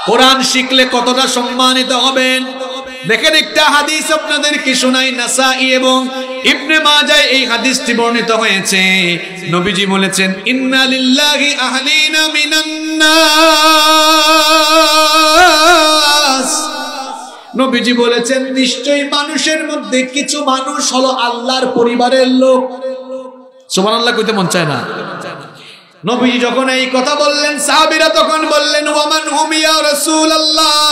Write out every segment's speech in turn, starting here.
কোরআন শিখলে কতটা সম্মানিত হবেন। দেখেন একটা হাদিস আপনাদেরকে শোনাই, নাসাই এবং ইবনে মাজাহ এই হাদিসটি বর্ণিত হয়েছে। নবীজি বলেছেন, ইন্না লিল্লাহি আহলিনা মিনান নাস। নবীজি বলেছেন, নিশ্চয়ই মানুষের মধ্যে কিছু মানুষ হলো আল্লাহর পরিবারের লোক। সুবহানাল্লাহ কইতে মন চায় না? নবীজি যখন এই কথা বললেন, সাহাবীরা তখন বললেন, ওয়ামান হুম ইয়া রাসূলুল্লাহ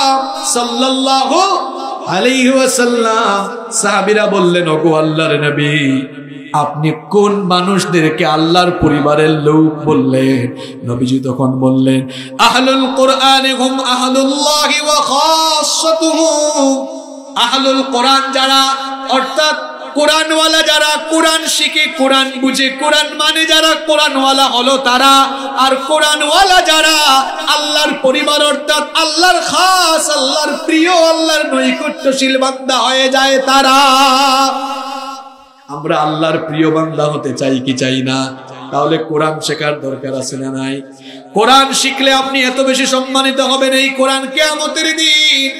সাল্লাল্লাহু আলাইহি ওয়াসাল্লাম। সাহাবীরা বললেন, ওগো আল্লাহর নবী, আপনি কোন মানুষদেরকে আল্লাহর পরিবারের লোক বললেন? নবীজি তখন বললেন, আহলুল কোরআন হুম আহলুল্লাহি ওয়া খাসসাতুহু। আহলুল কোরআন যারা, অর্থাৎ কোরআনওয়ালা যারা, কোরআন শিখে, কোরআন বুঝে, কোরআন মানে যারা, কোরআনওয়ালা হলো তারা। আর কোরআনওয়ালা যারা আল্লাহর পরিবার, অর্থাৎ আল্লাহর খাস, আল্লাহর প্রিয়, আল্লাহর নৈকট্যশীল বান্দা হয়ে যায় তারা। আমরা আল্লাহর প্রিয় বান্দা হতে চাই কি চাই না? তাহলে কোরআন শেখার দরকার আছে না নাই? কোরআন শিখলে আপনি এত বেশি সম্মানিত হবেন, এই কোরআন কিয়ামতের দিন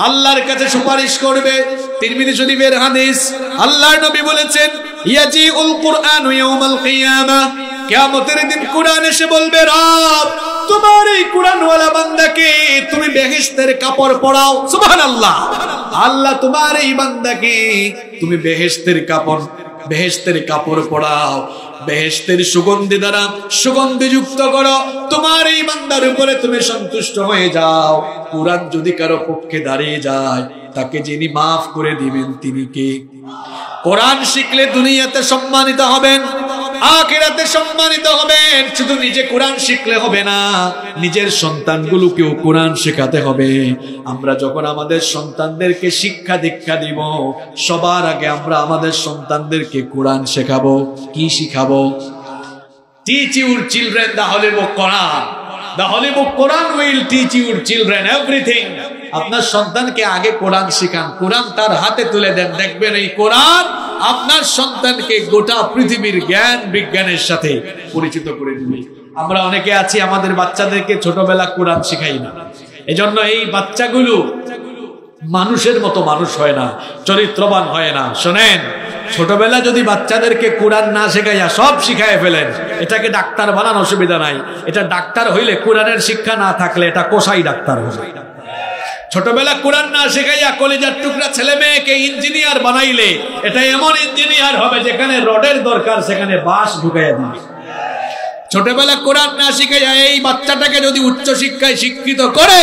আল্লাহর কাছে সুপারিশ করবে। তিরমিজি শরীফের হাদিস, আল্লাহর নবী বলেছেন, ইয়াজিউল কুরআনু ইয়াউমাল কিয়ামাহ। কিয়ামতের দিন কোরআন এসে বলবে, রব তোমার এই কোরআনওয়ালা বান্দাকে তুমি বেহেশতের কাপড় পরাও। সুবহানাল্লাহ। আল্লাহ তোমার এই বান্দাকে তুমি বেহেশতের কাপড় পরাও, বেহেশতের সুগন্ধি দ্বারা সুগন্ধিযুক্ত করো, তোমার এই বান্দার উপরে তুমি সন্তুষ্ট হয়ে যাও। কোরআন যদি কারো পক্ষে দাঁড়িয়ে যায়, তাকে যিনি মাফ করে দিবেন তিনি কে? কোরআন শিখলে দুনিয়াতে সম্মানিত হবেন, আখিরাতে সম্মানিত হবেন। শুধু নিজে কোরআন শিখলে হবে না, নিজের সন্তানগুলোকেও কোরআন শেখাতে হবে। আমরা যখন আমাদের সন্তানদেরকে শিক্ষা দীক্ষা দিব, সবার আগে আমরা আমাদের সন্তানদেরকে কোরআন শেখাবো। কি শিখাবো? Teach your children the holy book Quran. The holy book Quran will teach your children everything. আপনার সন্তানকে আগে কোরআন শিখান, কোরআন তার হাতে তুলে দেন, দেখবেন এই কোরআন আপনার সন্তানকে গোটা পৃথিবীর জ্ঞান বিজ্ঞানের সাথে পরিচিত করে দিবে। আমরা অনেকে আছি আমাদের বাচ্চাদেরকে ছোটবেলা কোরআন শিখাই না, এজন্য এই বাচ্চাগুলো মানুষের মতো মানুষ হয় না, চরিত্রবান হয় না। শোনেন, ছোটবেলা যদি বাচ্চাদেরকে কোরআন না শেখাইয়া সব শিখায় ফেলেন, এটাকে ডাক্তার বানানোর অসুবিধা নাই। এটা ডাক্তার হইলে, কোরআনের শিক্ষা না থাকলে এটা কসাই ডাক্তার হবে। ছোটবেলা কোরআন না শেখাইয়া কলিজার টুকরা ছেলে মেয়েকে ইঞ্জিনিয়ার বানাইলে এটা এমন ইঞ্জিনিয়ার হবে যেখানে রডের দরকার সেখানে বাঁশ ঢুকাইয়া দিবে। ছোটবেলা কোরআন না শিখাইয়া এই বাচ্চাটাকে যদি উচ্চ শিক্ষায় শিক্ষিত করে,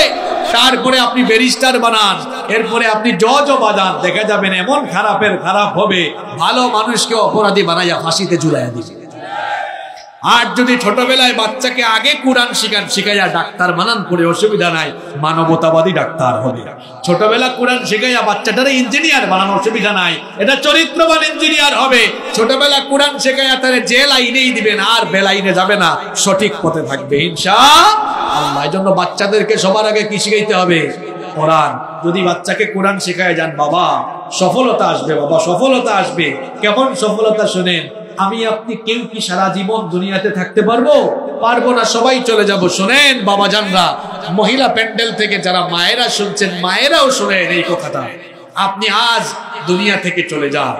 তারপরে আপনি ব্যারিস্টার বানান, এরপরে আপনি জজও বাজান, দেখা যাবেন এমন খারাপের খারাপ হবে, ভালো মানুষকে অপরাধী বানাইয়া ফাঁসিতে ঝুলাইয়া দিবে। আর যদি ছোটবেলায় বাচ্চাকে আগে কোরআন শিখাইয়া ডাক্তার বানান, করে অসুবিধা নাই, মানবতাবাদী ডাক্তার হবে। ছোটবেলা কোরআন শিখাইয়া বাচ্চাটারে ইঞ্জিনিয়ার বানানো, অসুবিধা নাই, এটা চরিত্রবান ইঞ্জিনিয়ার হবে। ছোটবেলা কোরআন শিখাইয়া তারে যে লাইনেই দিবেন, আর বেলাইনে যাবে না, সঠিক পথে থাকবে ইনশাআল্লাহ। এই জন্য বাচ্চাদেরকে সবার আগে কি শিখাইতে হবে? কোরআন। যদি বাচ্চাকে কোরআন শেখায় যান, বাবা সফলতা আসবে, বাবা সফলতা আসবে। কেমন সফলতা? শোনেন, আমি আপনি কেউ কি সারা জীবন দুনিয়াতে থাকতে পারবো? পারবো না, সবাই চলে যাব। শোনেন বাবা জানরা, মহিলা প্যান্ডেল থেকে যারা মায়েরা শুনছেন, মায়েরাও শোনেন এই কথাটা। আপনি আজ দুনিয়া থেকে চলে যান,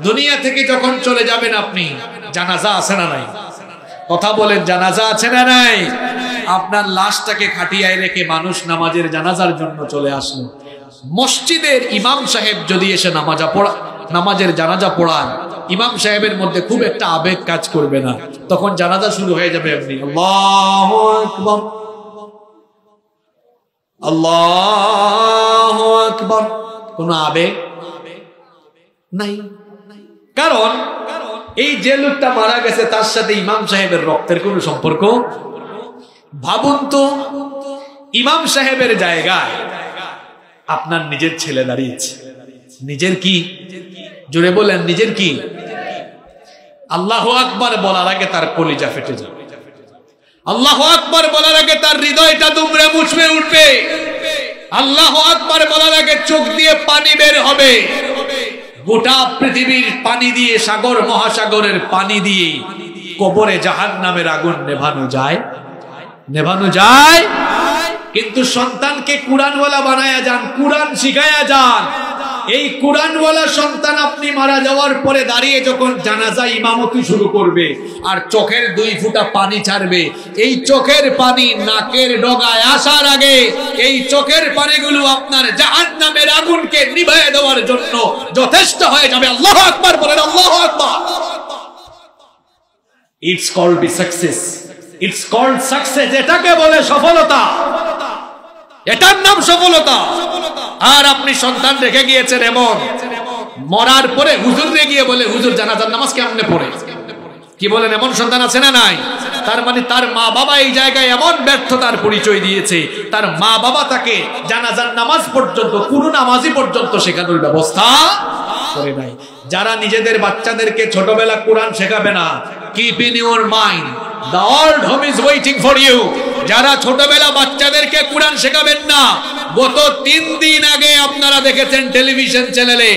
দুনিয়া থেকে যখন চলে যাবেন আপনি, জানাজা আছে না নাই? কথা বলেন, জানাজা আছে না নাই? আপনার লাশটাকে খাটিয়ায় রেখে মানুষ নামাজের জানাজার জন্য চলে আসলো। মসজিদের ইমাম সাহেব যদি এসে নামাজের জানাজা পড়ান, ইমাম সাহেবের মধ্যে খুব একটা আবেগ কাজ করবে না, তখন জানাজা শুরু হয়ে যাবে এমনি, আল্লাহু আকবার আল্লাহু আকবার, কোনো আবেগ নাই। কারণ এই যে লোকটা মারা গেছে তার সাথে ইমাম সাহেবের রক্তের কোনো সম্পর্ক। ভাবুন তো, ইমাম সাহেবের জায়গায় আপনার নিজের ছেলে দাঁড়িয়েছে, নিজের কি? জোরে বলেন, নিজের কি? আল্লাহু আকবার বলার আগে তার কলিজা ফেটে যাবে, আল্লাহু আকবার বলার আগে তার হৃদয়টা দুমড়ে মুচড়ে উঠবে, আল্লাহু আকবার বলার আগে চোখ দিয়ে পানি বের হবে। গোটা পৃথিবীর পানি দিয়ে, সাগর মহাসাগরের পানি দিয়ে কবরে জাহান্নামের আগুন নেভানো যায়? নেভানো যায়? কিন্তু সন্তানকে কুরআনওয়ালা বানায়া যান, কুরআন শিখায়া যান। এই কুরআনওয়ালা সন্তান আপনি মারা যাওয়ার পরে দাঁড়িয়ে যখন জানাজা ইমামতি শুরু করবে আর চোখের 2 ফোঁটা পানি ছাড়বে, এই চোখের পানি নাকের ডগায় আসার আগে এই চোখের পানিগুলো আপনার জাহান্নামের আগুনকে নিভিয়ে দেওয়ার জন্য যথেষ্ট হয়ে যাবে। আল্লাহু আকবার বলেন, আল্লাহু আকবার। It's called be success, it's called success. এটাকে বলে সফলতা, এটার নাম সফলতা। আর আপনি সন্তান রেখে গিয়েছেন এমন, মরার পরে হুজুরে গিয়ে বলে, হুজুর জানাজার নামাজ কেমনে পড়ে? কি বলেন, এমন সন্তান আছে না নাই? তার মানে তার মা বাবা এই জায়গায় এমন ব্যর্থতার পরিচয় দিয়েছে, তার মা বাবা তাকে জানাজার নামাজ পর্যন্ত, কোনো নামাজই পর্যন্ত শেখানোর ব্যবস্থা করে নাই। যারা নিজেদের বাচ্চাদেরকে ছোটবেলা কোরআন শেখাবে না, keep in your mind the old home is waiting for you. যারা ছোটবেলা বাচ্চাদেরকে কোরআন শেখাবেন না, গত 3 দিন আগে আপনারা দেখেছেন টেলিভিশন চ্যানেলে,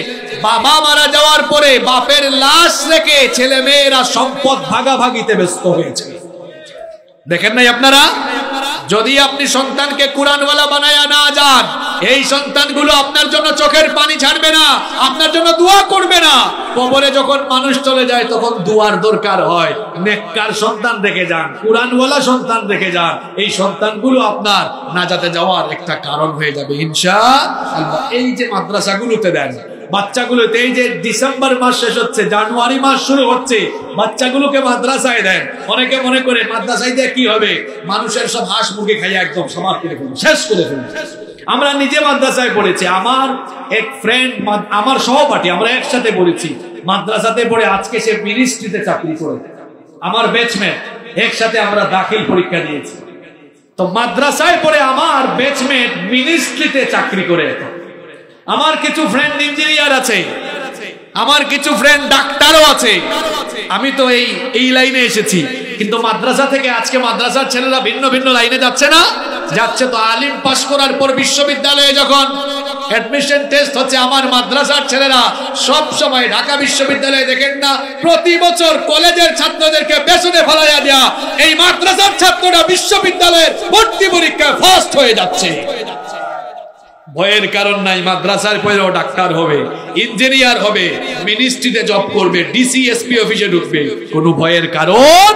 বাবা মারা যাওয়ার পরে বাপের লাশ রেখে ছেলে মেয়েরা সম্পদ ভাগাভাগিতে ব্যস্ত হয়েছে। দেখেন নাই আপনারা? যদি আপনি সন্তানকে কুরআনওয়ালা বানায়া না যান, এই সন্তানগুলো আপনার জন্য চোখের পানি ছাড়বে না, আপনার জন্য দোয়া করবে না। কবরে যখন মানুষ চলে যায় তখন দোয়ার দরকার হয়। নেককার সন্তান রেখে যান, কুরআনওয়ালা সন্তান রেখে যান, এই সন্তানগুলো আপনার নাজাতে যাওয়ার একটা কারণ হয়ে যাবে ইনশাআল্লাহ। এই যে মাদ্রাসাগুলোতে দেন বাচ্চাগুলোতে, এই যে ডিসেম্বর মাস শেষ হচ্ছে, জানুয়ারি মাস শুরু হচ্ছে, বাচ্চাগুলোকে মাদ্রাসায় দেন। অনেকে মনে করে মাদ্রাসায় দিয়ে কি হবে, মানুষের সব হাঁস মুরগি খাইয়া একদম সমাপ্ত করে ফেলবে, শেষ করে ফেলবে। আমরা নিজে মাদ্রাসায় পড়েছি, আমার এক ফ্রেন্ড, আমার সহপাঠী, আমরা একসাথে পড়েছি, মাদ্রাসাতে পড়ে আজকে সে মিনিস্ট্রিতে চাকরি করে, আমার ব্যাচমেট, একসাথে আমরা দাখিল পরীক্ষা দিয়েছি। তো মাদ্রাসায় পড়ে আমার ব্যাচমেট মিনিস্ট্রিতে চাকরি করে। আমার কিছু ফ্রেন্ড ইঞ্জিনিয়ার আছে, আমার কিছু ফ্রেন্ড ডাক্তারও আছে। আমি তো এই লাইনে এসেছি, কিন্তু মাদ্রাসা থেকে আজকে মাদ্রাসার ছেলেরা ভিন্ন ভিন্ন লাইনে যাচ্ছে না? যাচ্ছে। তো আলিম পাস করার পর বিশ্ববিদ্যালয়ে যখন অ্যাডমিশন টেস্ট হচ্ছে, আমার মাদ্রাসার ছেলেরা সব সময়, ঢাকা বিশ্ববিদ্যালয়ে দেখেন না প্রতি বছর কলেজের ছাত্রদেরকে পেছনে ফেলাইয়া দেয়া, এই মাদ্রাসার ছাত্ররা বিশ্ববিদ্যালয়ের ভর্তি পরীক্ষায় ফার্স্ট হয়ে যাচ্ছে। ভয়ের কারণ নাই, মাদ্রাসার পরেও ডাক্তার হবে, ইঞ্জিনিয়ার হবে, মিনিস্ট্রিতে জব করবে, ডিসি এসপি অফিসে ঢুকবে, কোনো ভয়ের কারণ